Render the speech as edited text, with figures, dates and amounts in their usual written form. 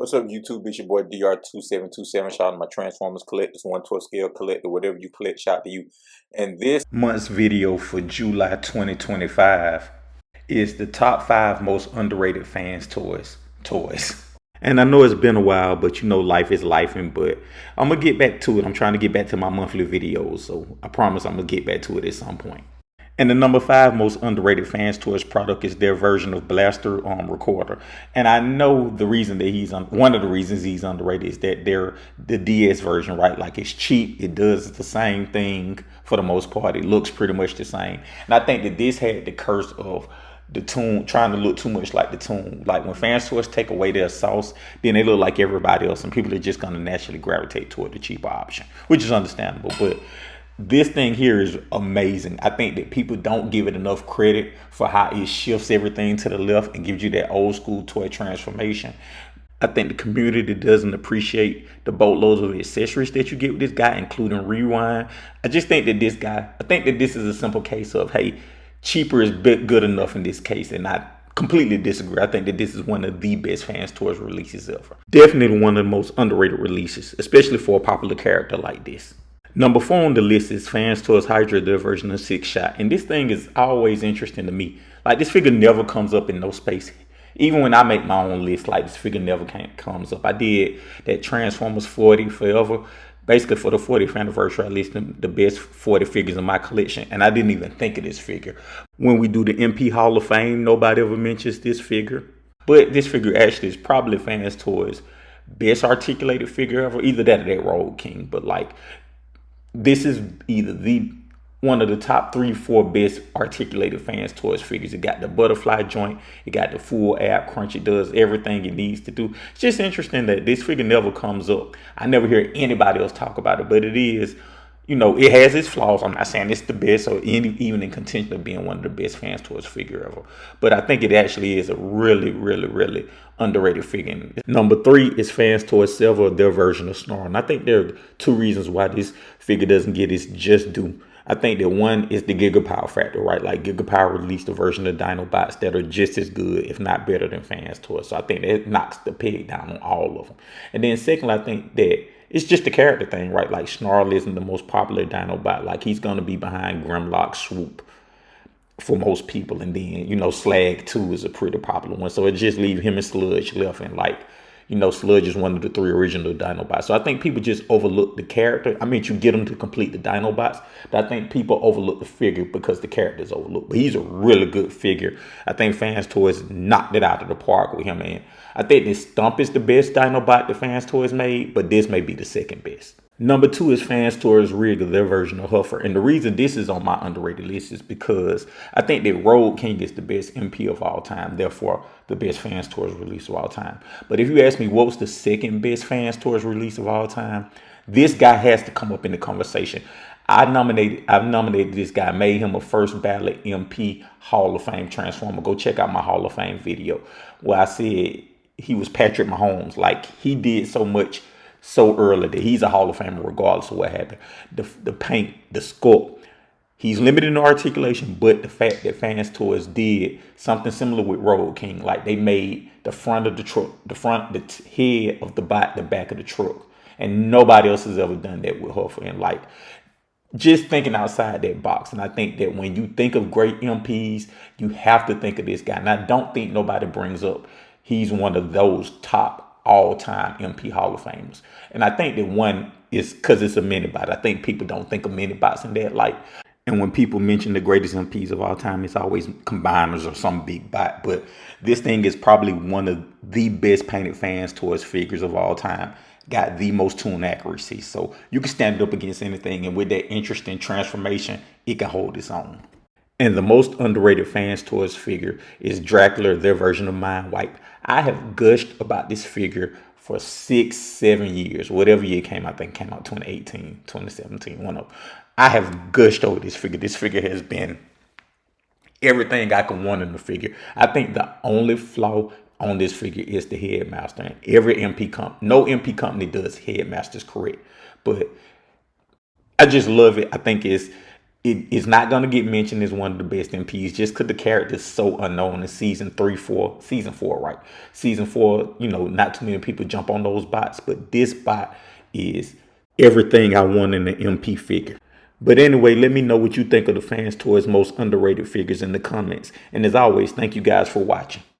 What's up, YouTube? It's your boy DR2727. Shout out to my Transformers collectors, 1/12 scale collector, whatever you collect, shout out to you. And this month's video for July 2025 is the top 5 most underrated fans toys. And I know it's been a while, but you know life is lifing. But I'm gonna get back to it. I'm trying to get back to my monthly videos, so I promise I'm gonna get back to it at some point. And the number 5 most underrated fans toys product is their version of Blaster recorder. And I know the reason that one of the reasons he's underrated is that they're the DS version, right? Like it's cheap. It does the same thing for the most part. It looks pretty much the same. And I think that this had the curse of the tune trying to look too much like the tune. Like when fans toys take away their sauce, then they look like everybody else, and people are just gonna naturally gravitate toward the cheaper option, which is understandable. But this thing here is amazing. I think that people don't give it enough credit for how it shifts everything to the left and gives you that old school toy transformation. I think the community doesn't appreciate the boatloads of accessories that you get with this guy, including rewind. I just think that I think that this is a simple case of, hey, cheaper is good enough in this case, and I completely disagree. I think that this is one of the best fans toys releases ever. Definitely one of the most underrated releases, especially for a popular character like this. Number 4 on the list is FansToys Hydra, their version of Six Shot. And this thing is always interesting to me. Like, this figure never comes up in no space. Even when I make my own list, like, this figure never comes up. I did that Transformers 40 forever. Basically, for the 40th anniversary, I listed the best 40 figures in my collection. And I didn't even think of this figure. When we do the MP Hall of Fame, nobody ever mentions this figure. But this figure actually is probably FansToys' best articulated figure ever. Either that or that Road King. But, like, this is either one of the top 3-4 best articulated fans toys figures. It got the butterfly joint, it got the full ab crunch, it does everything it needs to do. It's just interesting that this figure never comes up. I never hear anybody else talk about it, but it is, you know, it has its flaws. I'm not saying it's the best or even in contention of being one of the best fans toys figure ever, but I think it actually is a really underrated figure. Number 3 is FansToys Silver, their version of Snarl. And I think there are 2 reasons why this figure doesn't get its just due. I think that one is the Giga Power factor, right? Like Giga Power released a version of Dinobots that are just as good, if not better than FansToys. So I think that knocks the peg down on all of them. And then secondly, I think that it's just the character thing, right? Like Snarl isn't the most popular Dinobot. Like he's going to be behind Grimlock, Swoop for most people. And then, you know, Slag 2 is a pretty popular one. So it just leaves him and Sludge left. And like, you know, Sludge is one of the 3 original Dinobots. So I think people just overlook the character. I mean, you get them to complete the Dinobots, but I think people overlook the figure because the character is overlooked. But he's a really good figure. I think FansToys knocked it out of the park with him, man. I think this Stump is the best Dinobot that FansToys made, but this may be the second best. Number 2 is FansToys Rigger, their version of Huffer. And the reason this is on my underrated list is because I think that Road King is the best MP of all time, therefore the best FansToys release of all time. But if you ask me what was the second best FansToys release of all time, this guy has to come up in the conversation. I've nominated this guy, made him a first ballot MP Hall of Fame Transformer. Go check out my Hall of Fame video where I said he was Patrick Mahomes. Like, he did so much so early that he's a Hall of Famer regardless of what happened. The paint, the sculpt, he's limited in articulation, but the fact that FansToys did something similar with Road King, like they made the front of the truck, the head of the bot, the back of the truck, and nobody else has ever done that with Huffer. And like, just thinking outside that box. And I think that when you think of great MPs, you have to think of this guy. And I don't think nobody brings up he's one of those top all-time MP Hall of Famers. And I think that one is because it's a mini-bot. I think people don't think of mini-bots in that light. And when people mention the greatest MPs of all time, it's always combiners or some big bot. But this thing is probably one of the best painted FansToys figures of all time. Got the most tune accuracy. So you can stand it up against anything. And with that interesting transformation, it can hold its own. And the most underrated FansToys figure is Dracula, their version of Mind Wipe. I have gushed about this figure for 6-7 years. Whatever year it came out, I think it came out 2018, 2017, one of them. I have gushed over this figure. This figure has been everything I could want in the figure. I think the only flaw on this figure is the headmaster. And every no MP company does headmasters correct. But I just love it. I think it's It is not going to get mentioned as one of the best MPs just because the character is so unknown in season four, right? Season four, not too many people jump on those bots, but this bot is everything I want in the MP figure. But anyway, let me know what you think of the FansToys most underrated figures in the comments. And as always, thank you guys for watching.